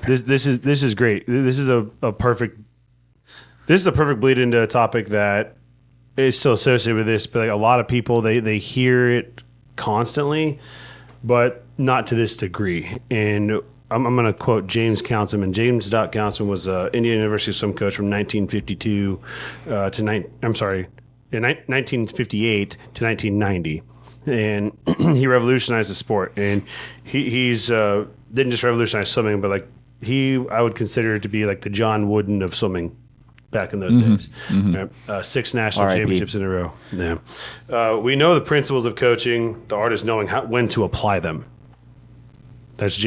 This is great. This is a perfect bleed into a topic that is still associated with this, but like a lot of people they hear it constantly, but not to this degree. And I'm going to quote James Councilman. James Councilman was a Indiana University swim coach from 1952 to 1958 to 1990, and he revolutionized the sport. And he's didn't just revolutionize swimming, but like I would consider to be like the John Wooden of swimming back in those days. Six national R.I.P. championships in a row. Yeah. We know the principles of coaching. The art is knowing when to apply them. That's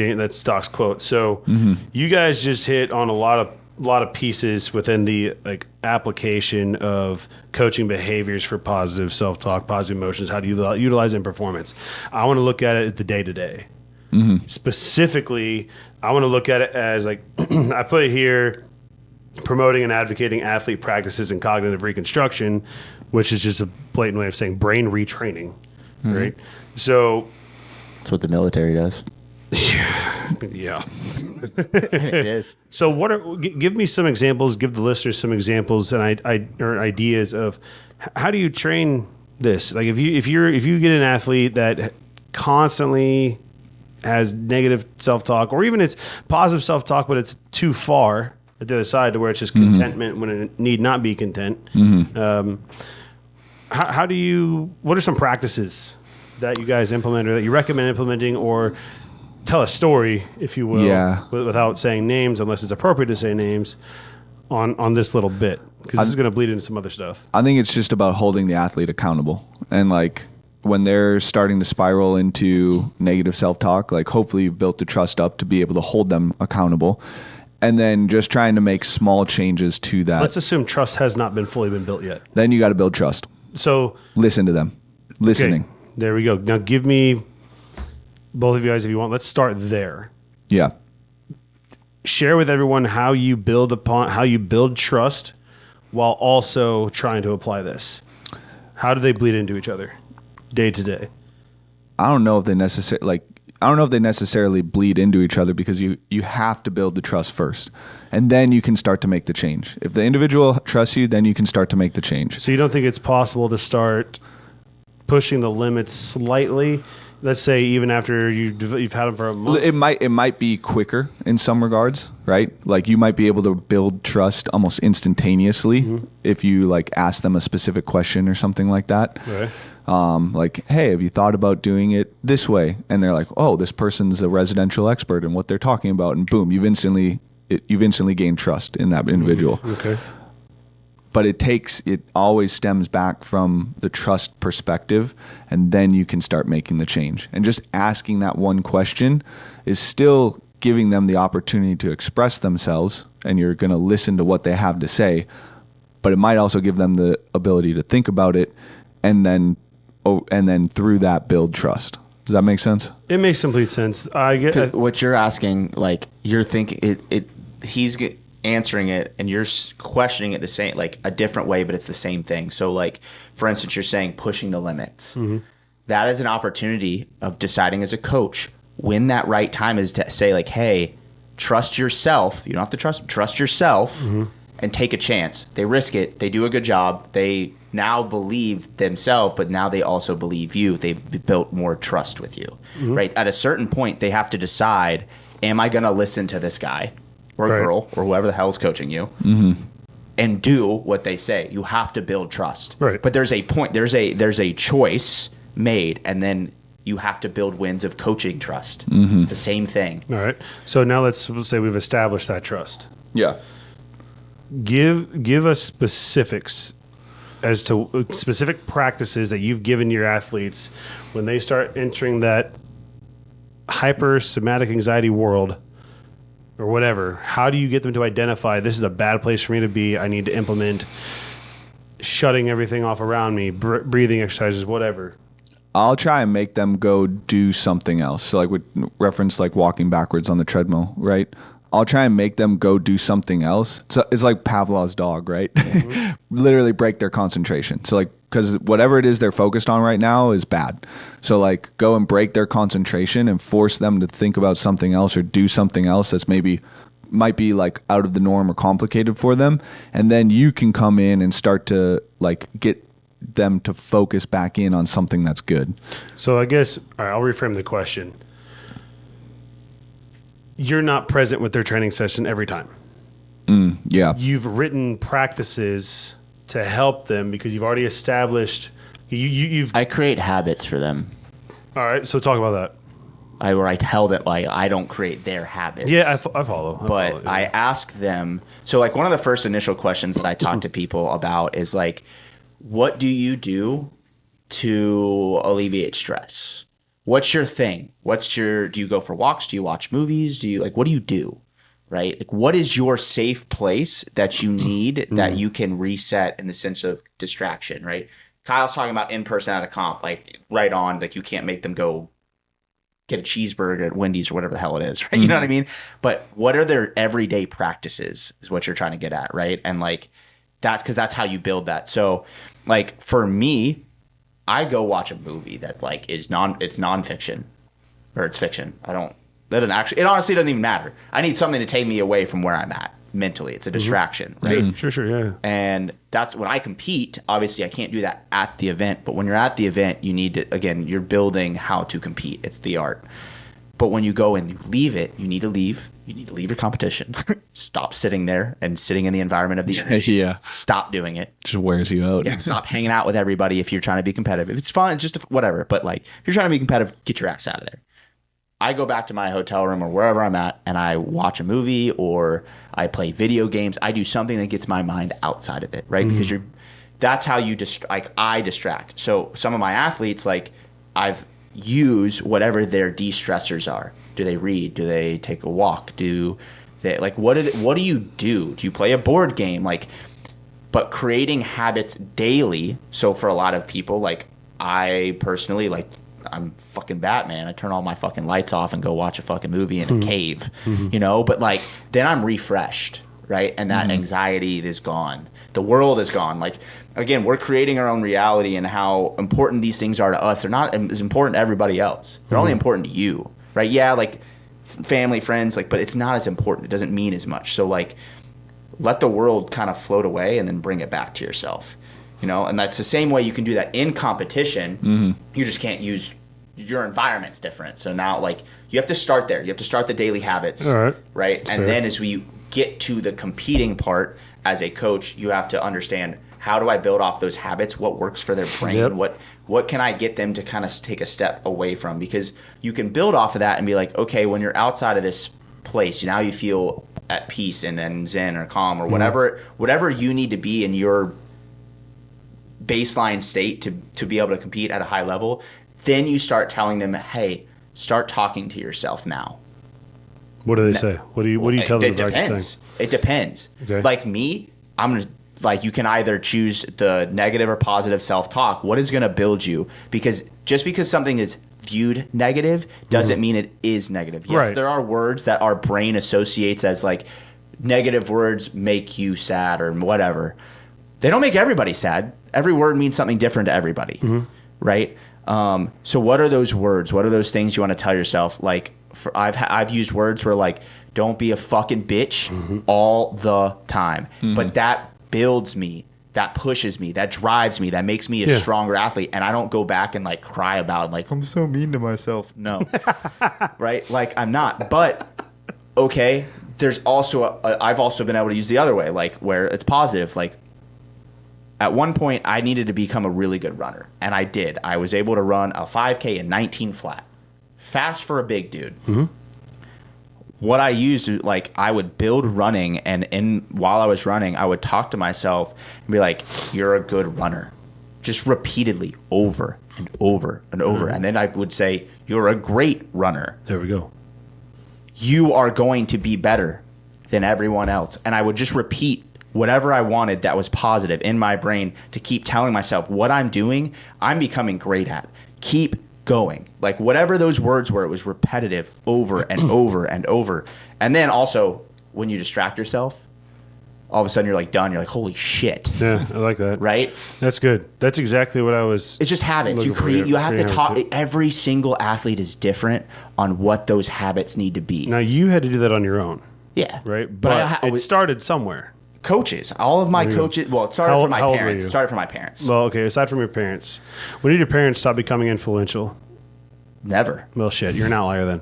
Doc's quote. So you guys just hit on a lot of pieces within the like application of coaching behaviors for positive self-talk, positive emotions. How do you utilize it in performance? I want to look at it the day-to-day. Specifically, I want to look at it as like I put it here, promoting and advocating athlete practices and cognitive reconstruction, which is just a blatant way of saying brain retraining, right? So That's what the military does. yeah. It is. So give me some examples, give the listeners some examples and or ideas of how do you train this? Like if you get an athlete that constantly has negative self-talk, or even it's positive self-talk, but it's too far at the other side to where it's just contentment when it need not be content. How do you, what are some practices that you guys implement or that you recommend implementing, or tell a story, if you will, without saying names, unless it's appropriate to say names, on this little bit? Because this is going to bleed into some other stuff. I think it's just about holding the athlete accountable. And like when they're starting to spiral into negative self-talk, like hopefully you've built the trust up to be able to hold them accountable. And then just trying to make small changes to that. Let's assume trust has not been fully built yet. Then you got to build trust. So listen to them. Listening. Okay, there we go. Now give me, both of you guys, if you want, let's start there. Yeah. Share with everyone how you build trust while also trying to apply this. How do they bleed into each other day to day? I don't know if they necessarily bleed into each other, because you have to build the trust first, and then you can start to make the change. If the individual trusts you, then you can start to make the change. So you don't think it's possible to start pushing the limits slightly? Let's say even after you've had them for a month. It might be quicker in some regards, right? Like you might be able to build trust almost instantaneously if you like ask them a specific question or something like that. Right. Like, hey, have you thought about doing it this way? And they're like, oh, this person's a residential expert in what they're talking about, and boom, you've instantly gained trust in that individual. Okay. But it always stems back from the trust perspective, and then you can start making the change. And just asking that one question is still giving them the opportunity to express themselves, and you're going to listen to what they have to say, but it might also give them the ability to think about it, and then through that build trust. Does that make sense? It makes complete sense. I get What you're asking, like you're thinking he's answering it and you're questioning it the same, like a different way, but it's the same thing. So like, for instance, you're saying pushing the limits. That is an opportunity of deciding as a coach when that right time is to say like, hey, trust yourself. You don't have to trust yourself and take a chance. They risk it. They do a good job. They now believe themselves, but now they also believe you. They've built more trust with you, right? At a certain point, they have to decide, am I going to listen to this guy or girl or whoever the hell is coaching you and do what they say? You have to build trust. Right. But there's a point, there's a choice made, and then you have to build wins of coaching trust. It's the same thing. All right. So now let's say we've established that trust. Yeah. Give us specifics as to specific practices that you've given your athletes when they start entering that hyper-somatic anxiety world or whatever. How do you get them to identify this is a bad place for me to be? I need to implement shutting everything off around me, breathing exercises, whatever. I'll try and make them go do something else. So like with reference like walking backwards on the treadmill, right? I'll try and make them go do something else. So it's like Pavlov's dog, right? Literally break their concentration. So like, because whatever it is they're focused on right now is bad. So like go and break their concentration and force them to think about something else or do something else that's might be like out of the norm or complicated for them. And then you can come in and start to like get them to focus back in on something that's good. So I guess, all right, I'll reframe the question. You're not present with their training session every time. Yeah. You've written practices to help them because you've already established. You've. I create habits for them. All right, so talk about that. Where I tell them like I don't create their habits. Yeah, I follow. But I ask them. So like one of the first initial questions that I talk to people about is like, what do you do to alleviate stress? What's your thing? Do you go for walks? Do you watch movies? What do you do? Right? Like, what is your safe place that you need that you can reset in the sense of distraction, right? Kyle's talking about in person at a comp, like right on, like you can't make them go get a cheeseburger at Wendy's or whatever the hell it is, right? You know what I mean? But what are their everyday practices is what you're trying to get at, right? And like, that's how you build that. So like for me, I go watch a movie that like it's nonfiction or it's fiction. It honestly doesn't even matter. I need something to take me away from where I'm at mentally. It's a distraction, right? Sure, yeah. And that's when I compete. Obviously, I can't do that at the event. But when you're at the event, you need to, again, you're building how to compete. It's the art. But when you go and you leave it, you need to leave. You need to leave your competition. Stop sitting there and sitting in the environment of the event. Yeah. Stop doing it. Just wears you out. Yeah, stop hanging out with everybody if you're trying to be competitive. If it's fun, just whatever. But like, if you're trying to be competitive, get your ass out of there. I go back to my hotel room or wherever I'm at and I watch a movie or I play video games. I do something that gets my mind outside of it, right? Because that's how you I distract. So some of my athletes, like I've used whatever their de-stressors are. Do they read? Do they take a walk? Do they like what do you do? Do you play a board game? Like, but creating habits daily. So for a lot of people, like I personally like. I'm fucking Batman. I turn all my fucking lights off and go watch a fucking movie in a cave, you know? But like, then I'm refreshed, right? And that anxiety is gone. The world is gone. Like, again, we're creating our own reality and how important these things are to us. They're not as important to everybody else. They're only important to you, right? Yeah, like family, friends, like, but it's not as important. It doesn't mean as much. So like, let the world kind of float away and then bring it back to yourself. You know, and that's the same way you can do that in competition. You just can't use your environment's different. So now, like, you have to start there. You have to start the daily habits, right? And then as we get to the competing part, as a coach, you have to understand how do I build off those habits? What works for their brain? What can I get them to kind of take a step away from? Because you can build off of that and be like, okay, when you're outside of this place, now you feel at peace and zen or calm or whatever you need to be in your baseline state to be able to compete at a high level. Then you start telling them, hey, start talking to yourself now. What do they say? What do you tell them? It depends. It depends. Okay. Like me, I'm gonna like you can either choose the negative or positive self-talk. What is gonna build you? Because just because something is viewed negative doesn't mean it is negative. Yes, there are words that our brain associates as like negative words make you sad or whatever. They don't make everybody sad. Every word means something different to everybody, right? So what are those words? What are those things you want to tell yourself? Like I've used words where like, don't be a fucking bitch all the time. But that builds me, that pushes me, that drives me, that makes me a stronger athlete. And I don't go back and like cry about like, I'm so mean to myself. No, right? Like I'm not, but okay. There's also, I've also been able to use the other way, like where it's positive, like, at one point, I needed to become a really good runner, and I did. I was able to run a 5K in 19 flat. Fast for a big dude. What I used, like, I would build running, and while I was running, I would talk to myself and be like, you're a good runner. Just repeatedly, over and over and over. And then I would say, you're a great runner. There we go. You are going to be better than everyone else. And I would just repeat whatever I wanted that was positive in my brain to keep telling myself what I'm doing, I'm becoming great at. Keep going. Like whatever those words were, it was repetitive over and over and over. And then also when you distract yourself, all of a sudden you're like done. You're like, holy shit. Yeah, I like that. Right? That's good. That's exactly what I was. It's just habits. You looking for. create. You have to Create talk. habits, yeah. Every single athlete is different on what those habits need to be. Now you had to do that on your own, Yeah. right? But But it started somewhere. coaches. All of my coaches. Well, it started from my how old were parents. you? It started from my parents. Well, okay. Aside from your parents, when did your parents stop becoming influential? Never. Well, shit, you're an outlier then.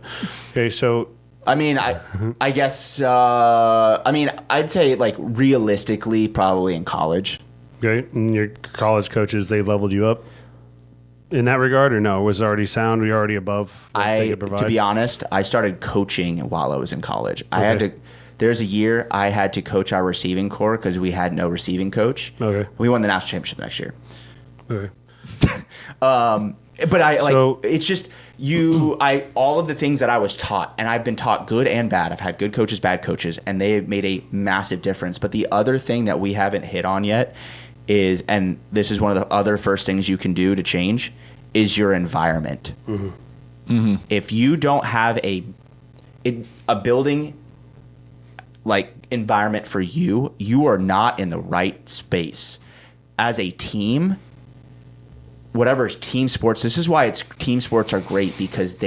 Okay, so I mean, I guess. I mean, I'd say like realistically, probably in college. okay, and your college coaches, they leveled you up in that regard, or no? Was it already sound? Were you already above what they could provide? To be honest, I started coaching while I was in college. I had to. There's a year I had to coach our receiving corps because we had no receiving coach. Okay. We won the national championship next year. Okay. But I like So- it's just all of the things that I was taught, and I've been taught good and bad. I've had good coaches, bad coaches, and they made a massive difference. But the other thing that we haven't hit on yet is, and this is one of the other first things you can do to change, is your environment. If you don't have a building like environment for you, you are not in the right space. As a team, whatever is team sports, this is why team sports are great, because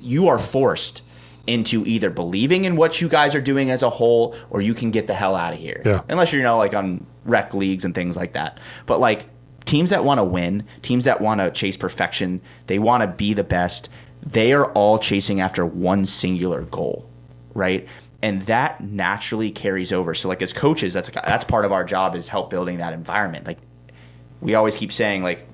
you are forced into either believing in what you guys are doing as a whole, or you can get the hell out of here. Yeah. Unless you're, like on rec leagues and things like that. But like teams that want to win, teams that want to chase perfection, they want to be the best. They are all chasing after one singular goal, right? And that naturally carries over. So like as coaches, that's part of our job, is help building that environment. Like we always keep saying, like,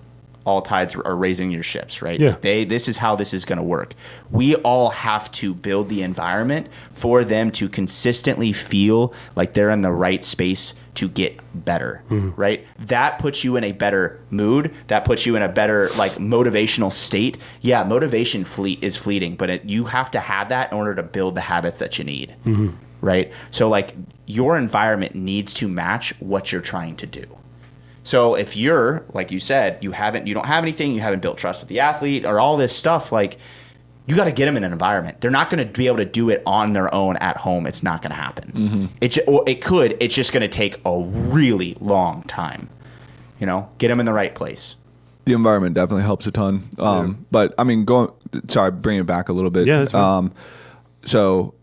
all tides are raising your ships, right? Yeah. This is how this is going to work. We all have to build the environment for them to consistently feel like they're in the right space to get better, right? That puts you in a better mood. That puts you in a better like motivational state. Yeah, motivation is fleeting, but you have to have that in order to build the habits that you need, right? So like your environment needs to match what you're trying to do. So if you're, like you said, you don't have anything, you haven't built trust with the athlete or all this stuff, like you got to get them in an environment. They're not going to be able to do it on their own at home. It's not going to happen. It could. It's just going to take a really long time. Get them in the right place. The environment definitely helps a ton. But I mean, bring it back a little bit. Yeah, that's fine. So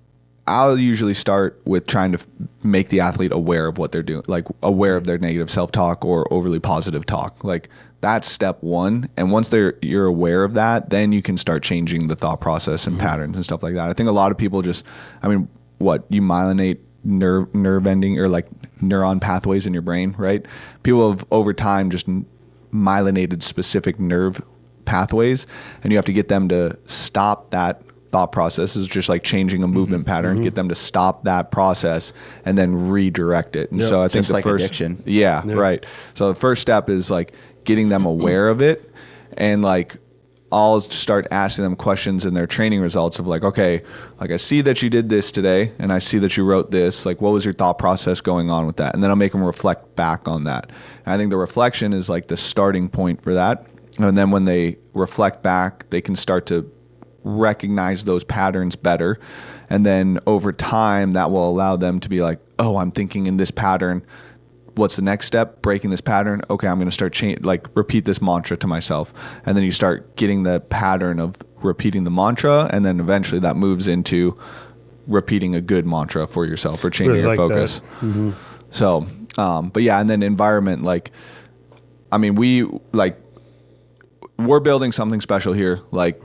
I'll usually start with trying to make the athlete aware of what they're doing, like aware of their negative self-talk or overly positive talk. Like that's step one. And once you're aware of that, then you can start changing the thought process and patterns and stuff like that. I think a lot of people you myelinate nerve ending or like neuron pathways in your brain, right? People have over time just myelinated specific nerve pathways, and you have to get them to stop that thought process. Is just like changing a movement pattern, get them to stop that process and then redirect it. And so I think Just like addiction. Yeah, right. So the first step is like getting them aware of it, and like I'll start asking them questions in their training results of like, okay, like I see that you did this today and I see that you wrote this, like what was your thought process going on with that? And then I'll make them reflect back on that. And I think the reflection is like the starting point for that. And then when they reflect back, they can start to recognize those patterns better, and then over time that will allow them to be like, oh, I'm thinking in this pattern, what's the next step? Breaking this pattern. Okay, I'm going to start repeat this mantra to myself, and then you start getting the pattern of repeating the mantra, and then eventually that moves into repeating a good mantra for yourself or changing your focus. So but yeah, and then environment, like I mean, we're building something special here. Like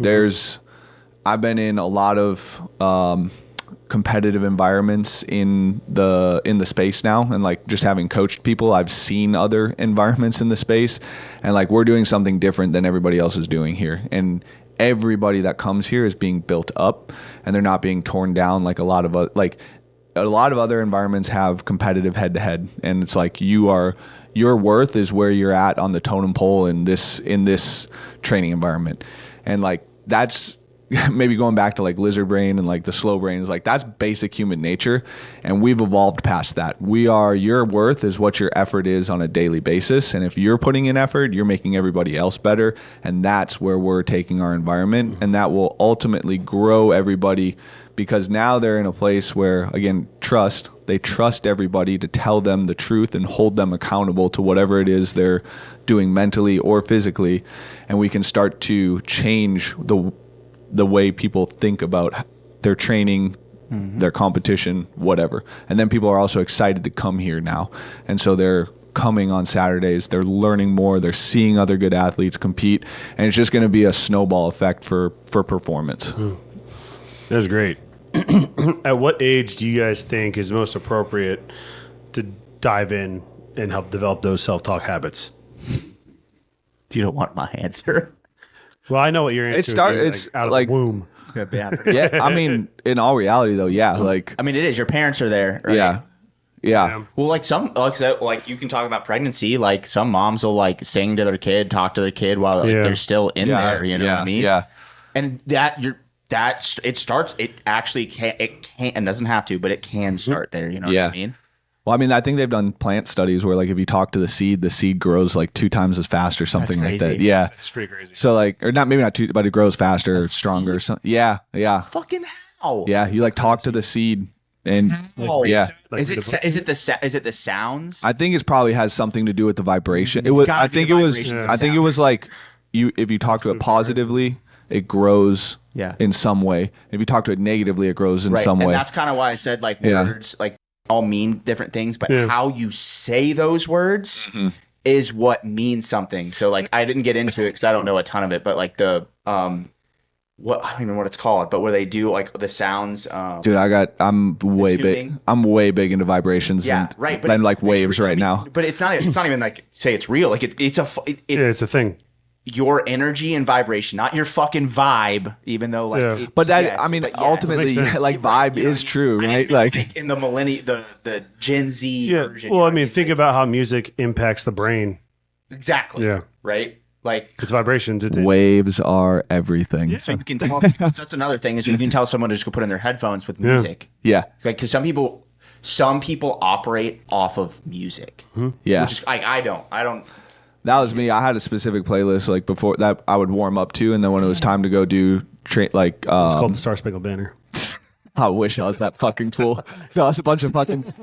I've been in a lot of competitive environments in the space now, and like just having coached people, I've seen other environments in the space, and like we're doing something different than everybody else is doing here. And everybody that comes here is being built up, and they're not being torn down like a lot of other environments have competitive head to head, and it's like your worth is where you're at on the totem pole in this training environment. And like that's maybe going back to like lizard brain and like the slow brain is like that's basic human nature, and we've evolved past that. Your worth is what your effort is on a daily basis, and if you're putting in effort, you're making everybody else better, and that's where we're taking our environment, and that will ultimately grow everybody because now they're in a place where, again, they trust everybody to tell them the truth and hold them accountable to whatever it is they're doing mentally or physically. And we can start to change the way people think about their training, their competition, whatever. And then people are also excited to come here now. And so they're coming on Saturdays, they're learning more, they're seeing other good athletes compete, and it's just going to be a snowball effect for performance. That's great. At what age do you guys think is most appropriate to dive in and help develop those self-talk habits? You don't want my answer. Well, I know what your answer is. It's Out of like the womb. yeah, I mean, in all reality though, yeah, like I mean, it is. Your parents are there, right? yeah. Well, like you can talk about pregnancy. Like some moms will like sing to their kid, talk to their kid while they're still in there. You know what I mean? Yeah. And it starts. It actually can. It can and doesn't have to, but it can start there. You know what I mean? Well, I mean, I think they've done plant studies where, like, if you talk to the seed grows like 2 times as fast or something like that. Yeah, It's pretty crazy. so like, or not, maybe not 2, but it grows faster, or stronger. Or something. Yeah. Fucking how? Yeah, you like talk to the seed, and yeah. Like Is it the sounds? I think it probably has something to do with the vibration. It's gotta I be think the it was. vibrations of I think it sound. was like if you talk to it positively, it grows. Yeah. In some way. If you talk to it negatively, it grows in Right, some and way. that's kind of why I said like Yeah. words like all mean different things, but how you say those words is what means something. So like I didn't get into it because I don't know a ton of it, but like the what I don't even know what it's called, but where they do like the sounds. Dude, I'm way big. tuning. I'm way big into vibrations. Yeah, and, right. And like waves right now. But it's not even like say it's real. Like it's it's a thing. your energy and vibration, not your fucking vibe. Even though like, But that, yes, I mean, but yes. ultimately, Makes sense. like vibe You know is what I mean? true, I just right? mean, Like, in the millennium, the Gen Z Yeah. version. Well, you I know mean, what think about how music impacts the brain. exactly. Yeah. Right. Like It's vibrations. It's waves are everything. so you can tell. That's another thing is you can tell someone to just go put in their headphones with music. Yeah. Like because some people operate off of music. Yeah. Which is like I don't. That was me. I had a specific playlist like before that I would warm up to, and then when it was time to go do It's called the Star Spangled Banner. I wish I was that fucking cool. So I was a bunch of fucking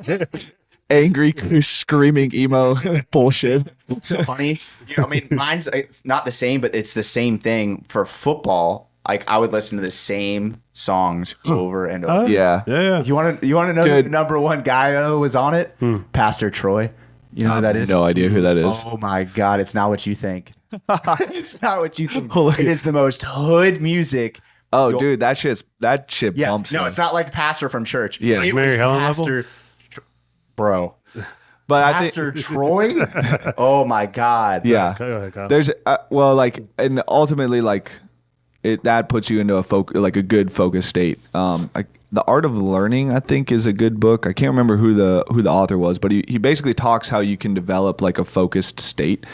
angry, screaming emo bullshit. It's so funny. You know, I mean, mine's it's not the same, but it's the same thing for football. Like I would listen to the same songs over and over. Yeah. Yeah. You want to know who Good. the number one guy was on it? Pastor Troy. You know who that is? No idea who that is. Oh my God, it's not what you think. It's not what you think. It is the most hood music. Oh, dude, that shit Yeah, bumps. no, man. it's not like Pastor from church. Yeah. It Mary was Helen level? Pastor, bro. But I Pastor think, Troy. Oh my God. yeah. Go ahead, Kyle. There's well, like, and ultimately, like, that puts you into a good focus state. Like The Art of Learning, I think, is a good book. I can't remember who the author was, but he basically talks how you can develop like a focused state,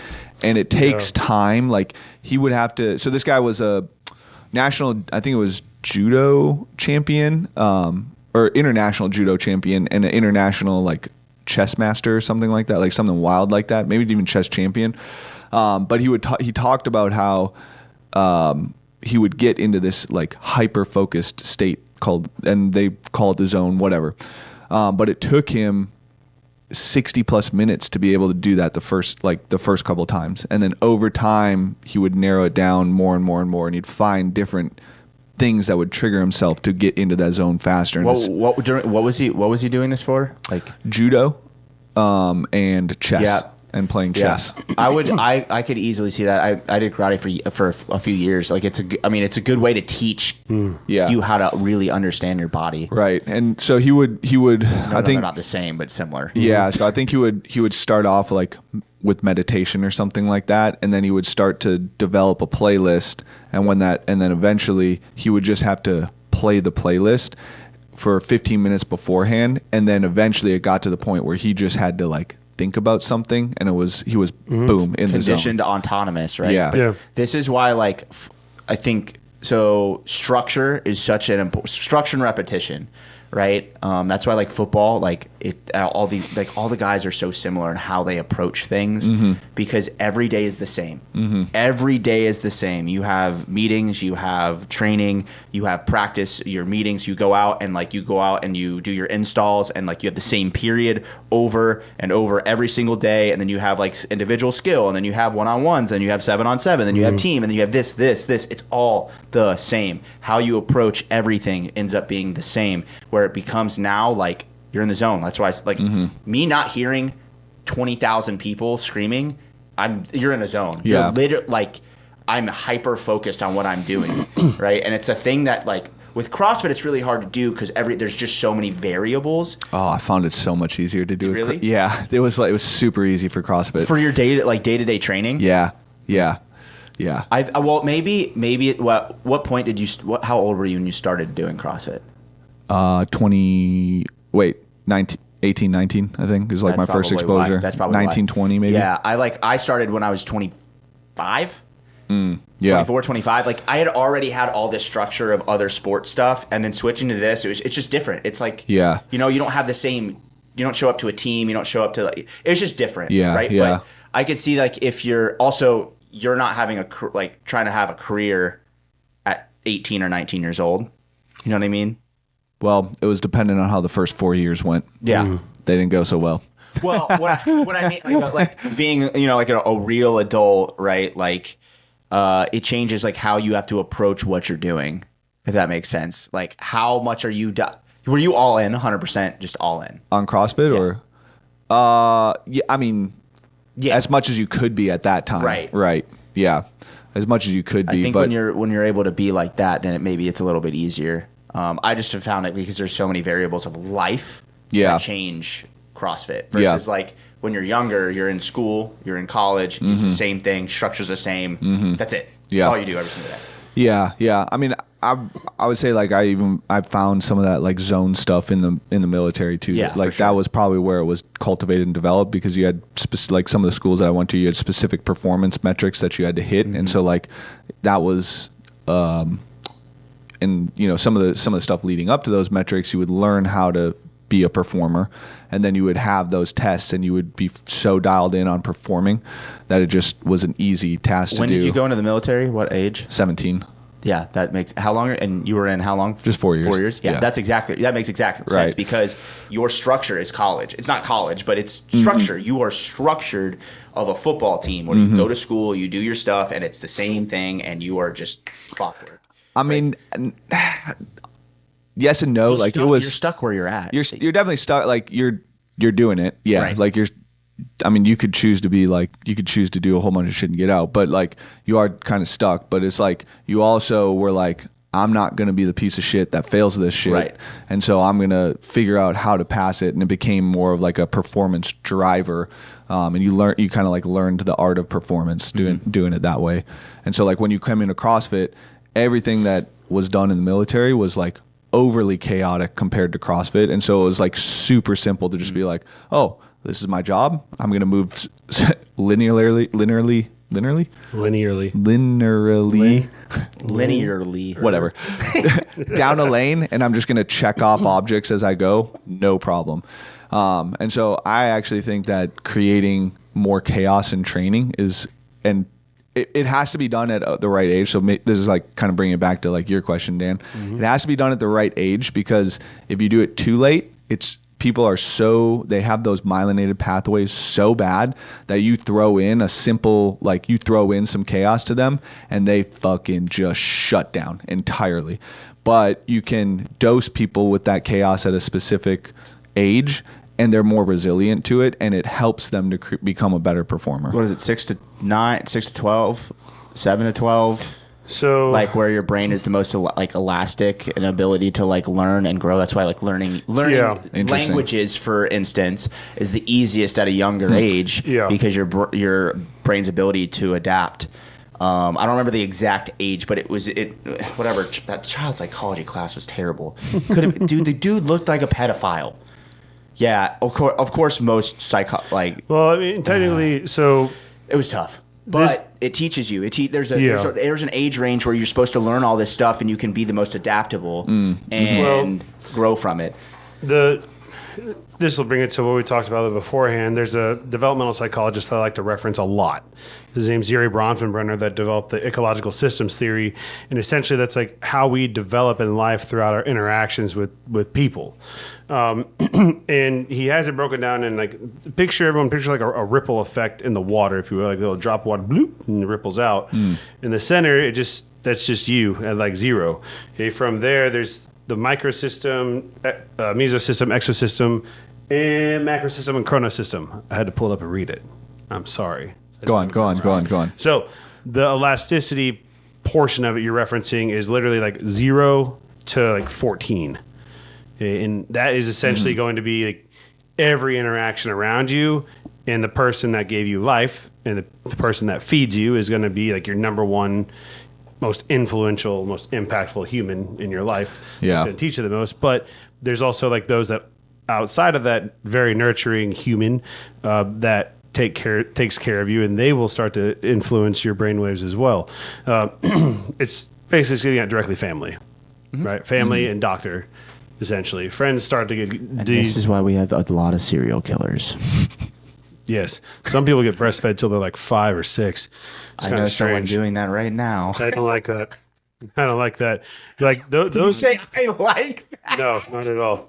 and it takes time. Like he would have to. So this guy was a national, I think it was judo champion, or international judo champion, and an international like chess master or something like that, like something wild like that, maybe even chess champion. But he talked about how he would get into this like hyper focused state and they call it the zone, whatever. But it took him 60 plus minutes to be able to do that the first couple times, and then over time he would narrow it down more and more and more, and he'd find different things that would trigger himself to get into that zone faster. And What was he doing this for? Like judo, and chess. Yeah. And playing chess. I could easily see that. I did karate for a few years. Like it's a good way to teach you how to really understand your body. Right. And so he would I think they're not the same, but similar. Yeah, so I think he would start off like with meditation or something like that, and then he would start to develop a playlist, and then eventually he would just have to play the playlist for 15 minutes beforehand, and then eventually it got to the point where he just had to like think about something, and he was boom in the zone. Conditioned autonomous, right? Yeah. But Yeah. this is why, like, I think so. Structure is such an important structure and repetition, right? That's why like football, like all the guys are so similar in how they approach things because every day is the same. Every day is the same. You have meetings, you have training, you have practice, your meetings. You go out and you do your installs, and like you have the same period over and over every single day. And then you have like individual skill, and then you have 1-on-1s, then you have 7-on-7, then you have team, and then you have this. It's all the same. How you approach everything ends up being the same. Where it becomes now like you're in the zone. That's why like me not hearing 20,000 people screaming, you're in a zone. Yeah. You're literally like I'm hyper focused on what I'm doing, right? And it's a thing that like with CrossFit it's really hard to do because there's just so many variables. Oh, I found it so much easier to do. Really? Yeah, it was super easy for CrossFit. For your day-to-day training? Yeah. Well, maybe at what point did you how old were you when you started doing CrossFit? 18, 19, I think is like That's my first probably why. exposure. That's probably 19, 20 maybe. Yeah, I started when I was 25. Yeah. 24, 25. Like I had already had all this structure of other sports stuff, and then switching to this, it's just different. It's like, you don't have the same. You don't show up to a team. You don't show up to like. It's just different. Yeah. Right. Yeah. But I could see like if you're not having trying to have a career at 18 or 19 years old. You know what I mean? Well, it was dependent on how the first 4 years went. Yeah. They didn't go so well. Well, what I mean, like being, like a real adult, right? Like, it changes like how you have to approach what you're doing, if that makes sense. Like, how much were you all in, 100%, just all in on CrossFit or? Yeah, I mean, as much as you could be at that time. Right. Yeah, as much as you could be. I think when you're able to be like that, then maybe it's a little bit easier. I just have found it because there's so many variables of life that change CrossFit versus like when you're younger, you're in school, you're in college, it's the same thing, structure's the same. That's it. That's all you do every single day. Yeah. I mean, I would say like I found some of that like zone stuff in the military too. Yeah, like that was probably where it was cultivated and developed because you had like some of the schools that I went to, you had specific performance metrics that you had to hit, and so like that was. And some of the stuff leading up to those metrics, you would learn how to be a performer, and then you would have those tests, and you would be so dialed in on performing that it just was an easy task to do. When did you go into the military? What age? 17. Yeah, that makes how long? And you were in how long? Just 4 years. 4 years. Yeah, that makes exactly sense because your structure is college. It's not college, but it's structure. You are structured of a football team where you go to school, you do your stuff, and it's the same thing, and you are just clockwork. I mean, yes and no. Like you're stuck where you're at. You're definitely stuck. Like you're doing it. Yeah. Right. Like you could choose to do a whole bunch of shit and get out, but like you are kind of stuck. But it's like you also were like, I'm not going to be the piece of shit that fails this shit. Right. And so I'm going to figure out how to pass it. And it became more of like a performance driver. And you kind of like learned the art of performance doing it that way. And so like when you come into CrossFit, everything that was done in the military was like overly chaotic compared to CrossFit. And so it was like super simple to just be like, oh, this is my job. I'm going to move linearly, whatever, down a lane. And I'm just going to check off objects as I go. No problem. And so I actually think that creating more chaos in training it has to be done at the right age. So this is like kind of bringing it back to like your question, Dan. It has to be done at the right age because if you do it too late, people they have those myelinated pathways so bad that you throw in some chaos to them and they fucking just shut down entirely. But you can dose people with that chaos at a specific age and they're more resilient to it, and it helps them to become a better performer. What is it, 6 to 9, 6 to 12, 7 to 12? So like where your brain is the most like elastic and ability to like learn and grow. That's why like learning languages, for instance, is the easiest at a younger age because your brain's ability to adapt. I don't remember the exact age, but whatever. That child psychology class was terrible. The dude looked like a pedophile. Yeah, of course, most Well, I mean, technically, so it was tough. But it teaches you. There's an age range where you're supposed to learn all this stuff, and you can be the most adaptable and grow from it. This will bring it to what we talked about beforehand. There's a developmental psychologist that I like to reference a lot. His name's Yuri Bronfenbrenner, that developed the ecological systems theory, and essentially that's like how we develop in life throughout our interactions with people. And he has it broken down in like picture like a ripple effect in the water, if you will, like a little drop of water, bloop, and it ripples out. In the center, that's just you at like zero. Okay, from there, there's the microsystem, mesosystem, exosystem, and macrosystem and chronosystem. I had to pull it up and read it. I'm sorry. Go on. So the elasticity portion of it you're referencing is literally like 0 to like 14. And that is essentially going to be like every interaction around you, and the person that gave you life and the person that feeds you is going to be like your number one most influential, most impactful human in your life. Yeah. To teach you the most. But there's also like those that outside of that very nurturing human that takes care of you, and they will start to influence your brainwaves as well. It's basically getting at directly family, right? Family and doctor, essentially. Friends start to get... And this is why we have a lot of serial killers. Yes. Some people get breastfed till they're like 5 or 6. I know someone doing that right now. I don't like that. I don't like that. Like those. You say I like that? No, not at all.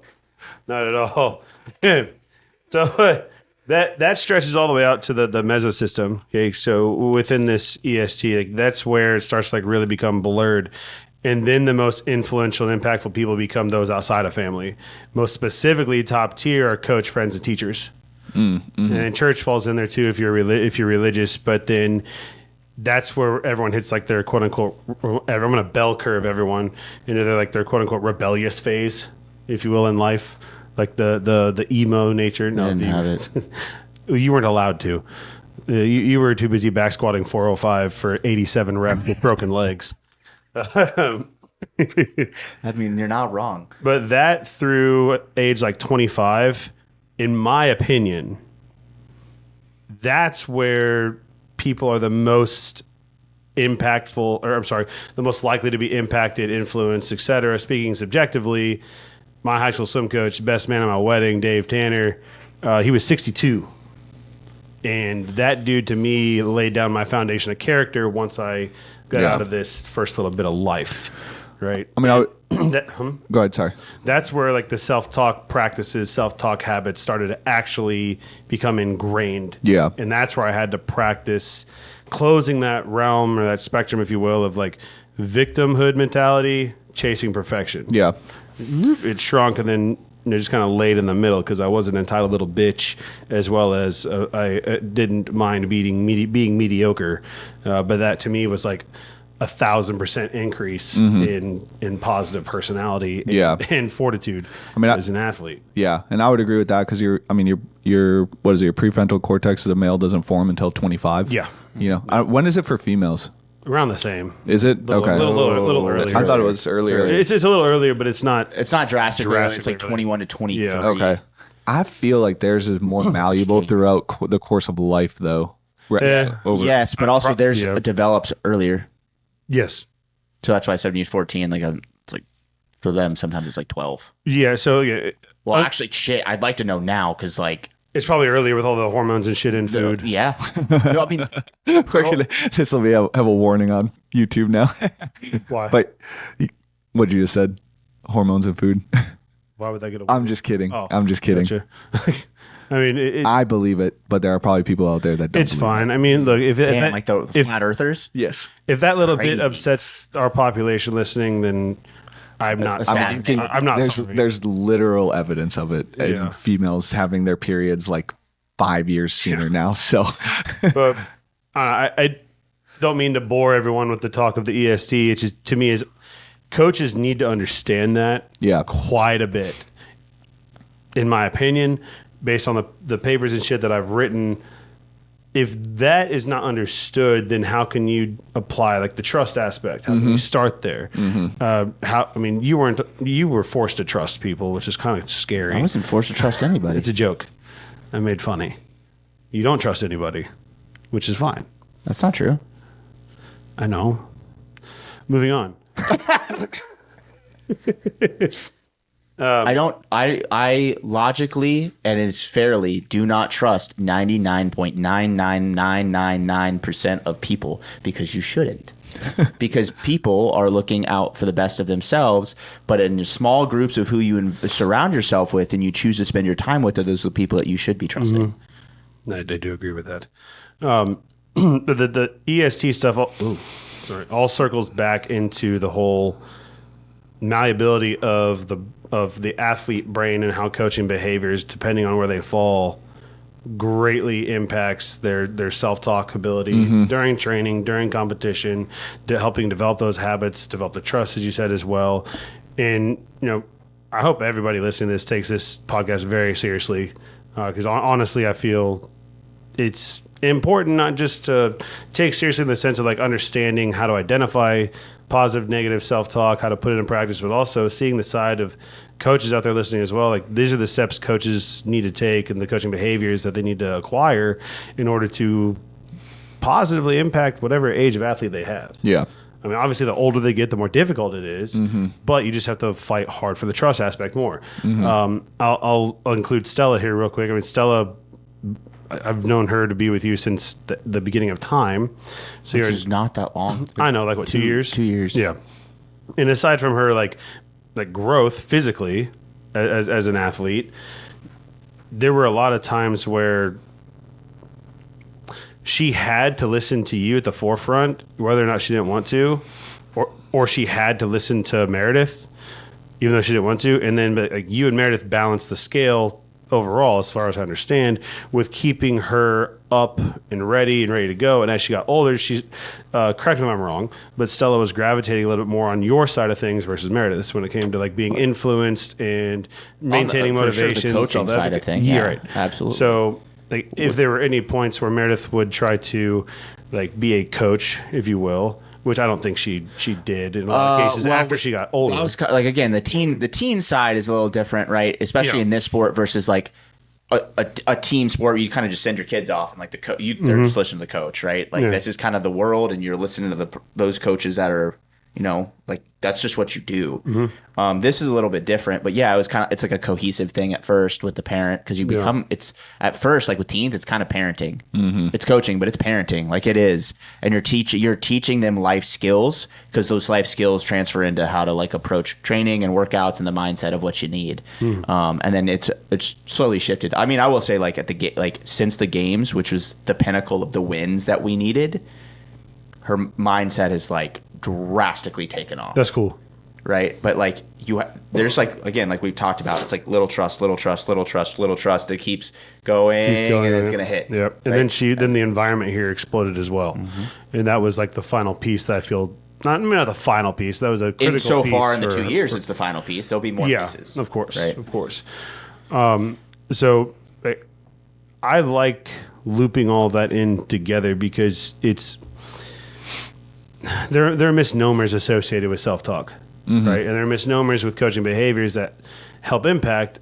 Not at all. So that stretches all the way out to the mesosystem. Okay, so within this EST, like, that's where it starts to like really become blurred. And then the most influential and impactful people become those outside of family. Most specifically, top tier are coach, friends, and teachers. And church falls in there too if you're religious. But then that's where everyone hits like their quote unquote. I'm gonna bell curve everyone into their quote unquote rebellious phase, if you will, in life, like the emo nature. No, I didn't have it. You weren't allowed to. You were too busy back squatting 405 for 87 reps with broken legs. I mean, you're not wrong. But that through age like 25, in my opinion, that's where people are the most impactful, or I'm sorry, the most likely to be impacted, influenced, etc. Speaking subjectively, my high school swim coach, best man at my wedding, Dave Tanner, he was 62. And that dude, to me, laid down my foundation of character once I got out of this first little bit of life, right? I mean, Go ahead, sorry. That's where like the self-talk practices, self-talk habits started to actually become ingrained. Yeah. And that's where I had to practice closing that realm or that spectrum, if you will, of like victimhood mentality, chasing perfection. Yeah. It shrunk and then just kind of laid in the middle because I was an entitled little bitch, as well as I didn't mind being mediocre. But that to me was like 1,000% increase in positive personality and fortitude as an athlete. Yeah, and I would agree with that because your what is it? Your prefrontal cortex as a male doesn't form until 25. Yeah. You know, when is it for females? Around the same. Is it? Okay. A little earlier. I thought it was earlier. It's a little earlier, but it's not. It's not drastically. It's like Drastically 21 to 23. Yeah. Okay. I feel like theirs is more malleable throughout the course of life, though. Yeah. Yes, but also theirs develops earlier. Yes. So that's why I said when you 14, like it's like for them sometimes it's like 12. Yeah. So yeah. Well, actually, shit, I'd like to know now because like It's probably earlier with all the hormones and shit in food. Yeah. No, I mean, this will be have a warning on YouTube now. Why? But what you just said, hormones and food. Why would that get? I'm just kidding. Oh, I'm just kidding. Gotcha. I mean, I believe it, but there are probably people out there that don't. It's fine. I mean, look, if like the flat earthers. Yes. If that little Crazy. bit upsets our population listening, then I'm not. I'm not. There's literal evidence of it. Yeah. And females having their periods like 5 years sooner now. So, But I don't mean to bore everyone with the talk of the EST. It's just, to me, is coaches need to understand that quite a bit, in my opinion, based on the papers and shit that I've written. If that is not understood, then how can you apply like the trust aspect? How can you start there? You were forced to trust people, which is kind of scary. I wasn't forced to trust anybody. It's a joke. I made funny. You don't trust anybody, which is fine. That's not true. I know. Moving on. I logically and it's fairly do not trust 99.99999% of people because you shouldn't. Because people are looking out for the best of themselves, but in small groups of who you surround yourself with and you choose to spend your time with, are those the people that you should be trusting. I do agree with that. The EST stuff, all circles back into the whole malleability of the athlete brain and how coaching behaviors, depending on where they fall, greatly impacts their self-talk ability during training, during competition, helping develop those habits, develop the trust, as you said, as well. And, I hope everybody listening to this takes this podcast very seriously, because honestly, I feel it's important not just to take seriously in the sense of like understanding how to identify positive, negative self-talk, how to put it in practice, but also seeing the side of coaches out there listening as well. Like, these are the steps coaches need to take and the coaching behaviors that they need to acquire in order to positively impact whatever age of athlete they have. Yeah. I mean, obviously, the older they get, the more difficult it is, but you just have to fight hard for the trust aspect more. I'll include Stella here real quick. I mean, Stella, I've known her to be with you since the beginning of time. So Which is not that long. I know, like what, 2 years? 2 years. Yeah. And aside from her, like growth physically as an athlete, there were a lot of times where she had to listen to you at the forefront, whether or not she didn't want to, or she had to listen to Meredith, even though she didn't want to. And then like, you and Meredith balanced the scale overall, as far as I understand, with keeping her up and ready to go. And as she got older, she, correct me if I'm wrong, but Stella was gravitating a little bit more on your side of things versus Meredith when it came to like being influenced and maintaining motivation. Sure, the coaching side of things. Yeah, Yeah, right. absolutely. So like, if there were any points where Meredith would try to like be a coach, if you will, which I don't think she did in a lot of cases after she got older. I was like, again, the teen side is a little different, right? Especially in this sport versus like a team sport where you kind of just send your kids off and like they're just listening to the coach, right? Like this is kind of the world, and you're listening to those coaches that are, like that's just what you do. This is a little bit different, but yeah, it's like a cohesive thing at first with the parent, because you become, it's at first, like with teens, it's kind of parenting. It's coaching, but it's parenting, like it is. And you're teaching them life skills, because those life skills transfer into how to like approach training and workouts and the mindset of what you need. And then it's slowly shifted. I mean, I will say like since the games, which was the pinnacle of the wins that we needed, her mindset has like drastically taken off. That's cool. Right. But like there's like, again, like we've talked about, it's like little trust. It keeps going, and it's going to hit. Yep. And then the environment here exploded as well. And that was like the final piece that I feel, not the final piece. That was a critical piece. So far in the 2 years, it's the final piece. There'll be more pieces. Of course. Right. Of course. So I like looping all that in together, because there are misnomers associated with self-talk, right? And there are misnomers with coaching behaviors that help impact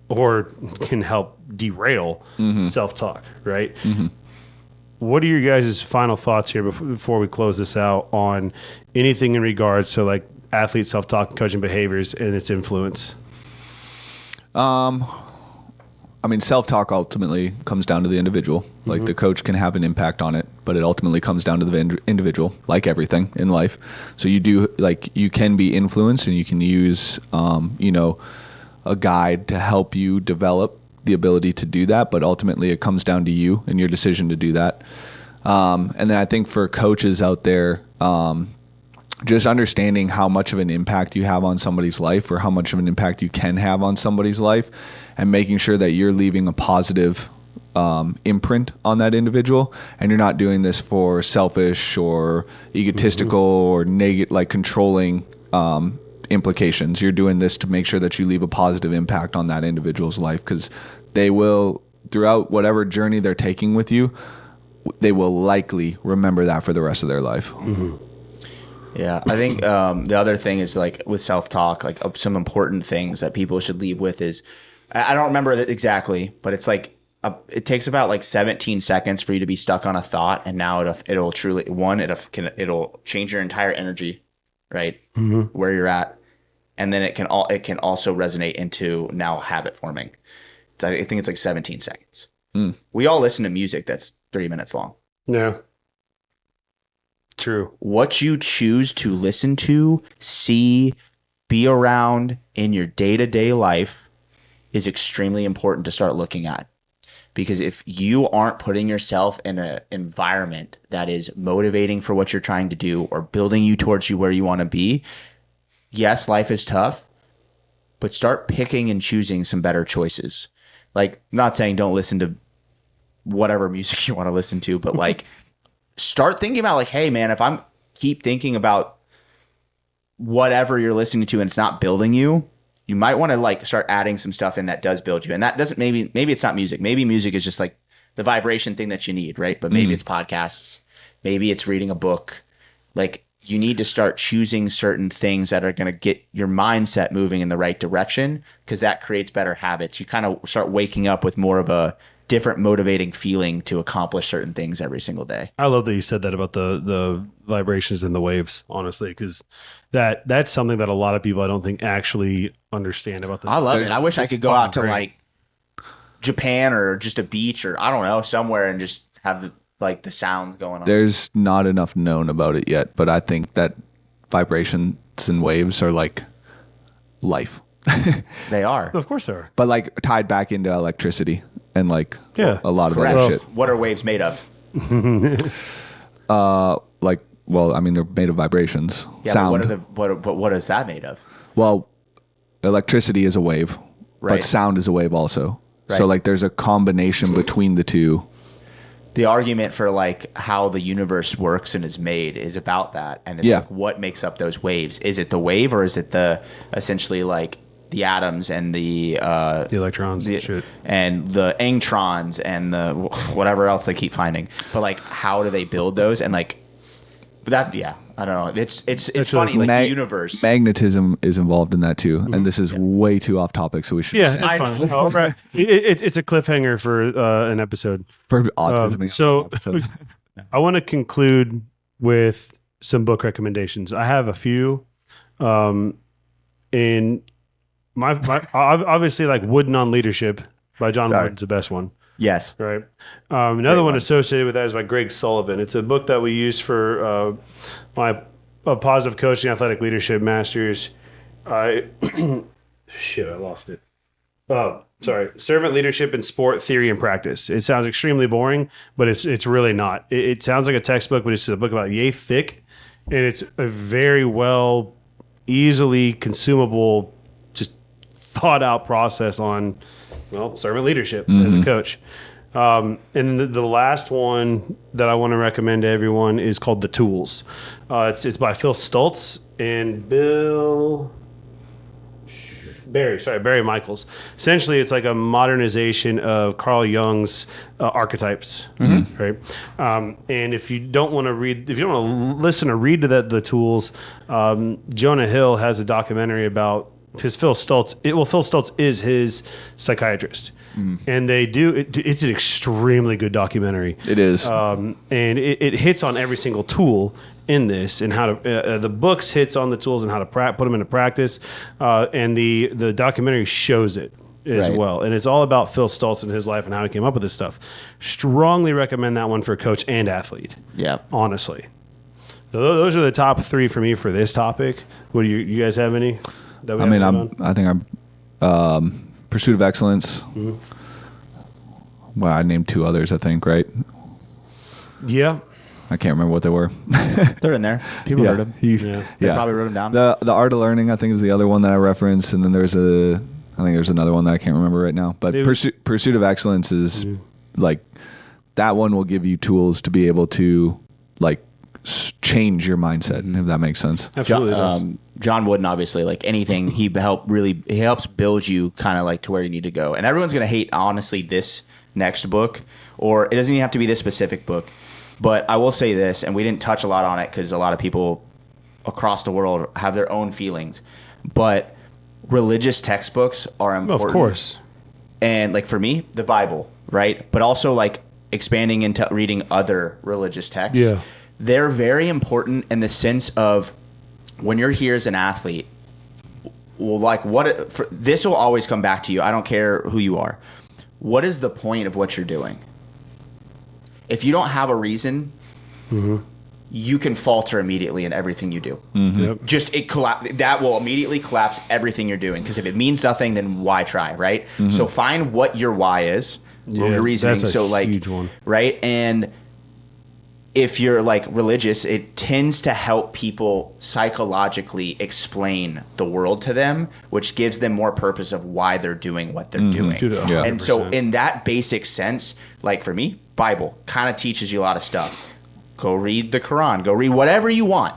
or can help derail self-talk, right? What are your guys' final thoughts here before we close this out on anything in regards to like athlete self-talk and coaching behaviors and its influence? I mean, self-talk ultimately comes down to the individual. Like the coach can have an impact on it, but it ultimately comes down to the individual, like everything in life. So you can be influenced, and you can use, a guide to help you develop the ability to do that. But ultimately it comes down to you and your decision to do that. And then I think for coaches out there, just understanding how much of an impact you have on somebody's life, or how much of an impact you can have on somebody's life, and making sure that you're leaving a positive imprint on that individual, and you're not doing this for selfish or egotistical or negative, like controlling implications. You're doing this to make sure that you leave a positive impact on that individual's life, because they will, throughout whatever journey they're taking with you, they will likely remember that for the rest of their life. Yeah, I think the other thing is like with self-talk, like some important things that people should leave with is, I don't remember that exactly, but it's like it takes about like 17 seconds for you to be stuck on a thought, and now it'll truly it'll change your entire energy, right? Where you're at, and then it can also resonate into now habit forming. I think it's like 17 seconds. We all listen to music that's 3 minutes long. Yeah. True. What you choose to listen to, see, be around in your day-to-day life is extremely important to start looking at. Because if you aren't putting yourself in an environment that is motivating for what you're trying to do or building you towards where you want to be, yes, life is tough, but start picking and choosing some better choices. Like, I'm not saying don't listen to whatever music you want to listen to, but like start thinking about like, hey man, if I'm keep thinking about whatever you're listening to and it's not building you, you might want to like start adding some stuff in that does build you. And that doesn't, maybe it's not music. Maybe music is just like the vibration thing that you need, right? But maybe it's podcasts. Maybe it's reading a book. Like, you need to start choosing certain things that are going to get your mindset moving in the right direction, because that creates better habits. You kind of start waking up with more of a different motivating feeling to accomplish certain things every single day. I love that you said that about the vibrations and the waves, honestly, because that's something that a lot of people I don't think actually understand about this. I love it. I wish I It's could go out to fucking great. like Japan or just a beach or I don't know, somewhere and just have the sounds going on. There's not enough known about it yet, but I think that vibrations and waves are like life. They are. Of course they are. But like tied back into electricity and like Yeah. a lot of Correct. other shit. What are waves made of? Like, well, I mean, they're made of vibrations, Yeah, sound. but what is that made of? Well, electricity is a wave, Right. but sound is a wave also. Right. So like there's a combination between the two. The argument for like how the universe works and is made is about that. And it's Yeah. like, what makes up those waves? Is it the wave, or is it the essentially like the atoms and the electrons and shit. and the angtrons and the whatever else they keep finding? But like, how do they build those? And like that, yeah, I don't know. It's funny. Like the universe. Magnetism is involved in that too. And this is way too off topic, so we should Yeah, just it's fine. Oh, right. It's a cliffhanger for an episode. for So I want to conclude with some book recommendations. I have a few. In my obviously, like Wooden on Leadership by John Right. Wooden's the best one. Yes. Right. Another one one. associated with that is by Greg Sullivan. It's a book that we use for my positive coaching athletic leadership masters. Shit, I lost it. Oh, sorry. Servant Leadership in Sport Theory and Practice. It sounds extremely boring, but it's really not. It sounds like a textbook, but it's a book about yay thick, and it's a very well, easily consumable, just thought out process on, well, servant leadership as a coach. And the last one that I want to recommend to everyone is called The Tools. It's by Phil Stultz and Barry Michaels. Essentially, it's like a modernization of Carl Jung's archetypes, right? And if you don't want to listen or read to the tools, Jonah Hill has a documentary about his Phil Stultz. Phil Stultz is his psychiatrist, and they do. It's an extremely good documentary. It is. And it hits on every single tool in this, and how to the books hits on the tools and how to put them into practice, and the documentary shows it as Right. well, and it's all about Phil Stultz and his life and how he came up with this stuff. Strongly recommend that one for coach and athlete. Yeah. Honestly, so those are the top three for me for this topic. What do you guys have any? That we I mean, haven't hit on? I think I'm Pursuit of Excellence. Well, I named two others, I think, right? Yeah. I can't remember what they were. They're in there. People heard them. Yeah. They probably wrote them down. The Art of Learning, I think, is the other one that I referenced, and then I think there's another one that I can't remember right now. But Pursuit of Excellence is like that one will give you tools to be able to like change your mindset, if that makes sense. Absolutely. does. John Wooden, obviously, like anything, he helps build you kind of like to where you need to go. And everyone's going to hate, honestly, this next book, or it doesn't even have to be this specific book. But I will say this, and we didn't touch a lot on it because a lot of people across the world have their own feelings. But religious textbooks are important. Of course. And like for me, the Bible, right? But also like expanding into reading other religious texts. Yeah. They're very important in the sense of when you're here as an athlete, well, like this will always come back to you. I don't care who you are. What is the point of what you're doing? If you don't have a reason, you can falter immediately in everything you do. Yep. Just that will immediately collapse everything you're doing. Because if it means nothing, then why try, right? So find what your why is, or your reasoning. That's a huge one. Right? And if you're like religious, it tends to help people psychologically explain the world to them, which gives them more purpose of why they're doing what they're doing. Dude, Yeah. And so 100%. in that basic sense, like for me, Bible kind of teaches you a lot of stuff. Go read the Quran, go read whatever you want.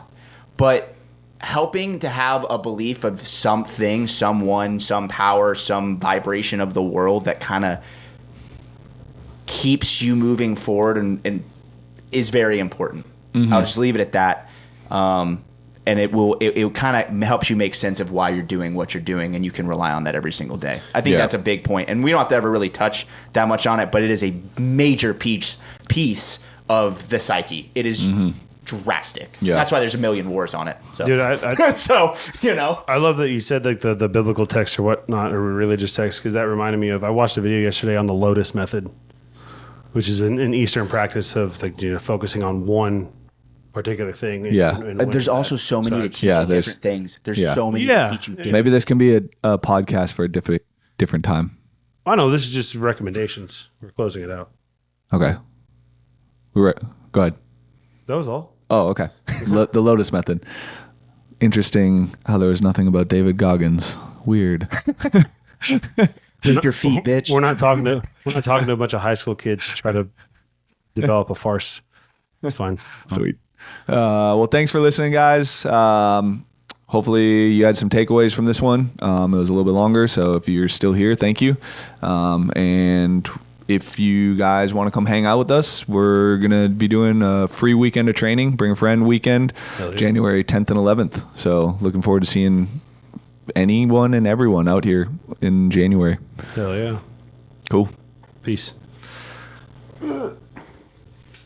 But helping to have a belief of something, someone, some power, some vibration of the world that kind of keeps you moving forward and is very important. I'll just leave it at that. And it kind of helps you make sense of why you're doing what you're doing, and you can rely on that every single day. I think that's a big point. And we don't have to ever really touch that much on it, but it is a major piece of the psyche. It is drastic. Yeah. That's why there's a million wars on it. So, Dude, so you know. I love that you said like the biblical text or whatnot, or religious text, because that reminded me of, I watched a video yesterday on the Lotus method, which is an Eastern practice of like, focusing on one particular thing. There's also so many to teach you different things. There's so many to teach you different. Maybe this can be a podcast for a different time. I know this is just recommendations. We're closing it out. Okay. Go ahead. That was all. Oh, okay. The Lotus method. Interesting how there was nothing about David Goggins. Weird. Take your feet, bitch. We're not talking to a bunch of high school kids to try to develop a farce. It's fine. Sweet. Well, thanks for listening, guys. Hopefully you had some takeaways from this one. It was a little bit longer, so if you're still here, thank you. And if you guys want to come hang out with us, we're going to be doing a free weekend of training, Bring a Friend weekend, January 10th and 11th. So looking forward to seeing anyone and everyone out here in January. Hell yeah. Cool. Peace.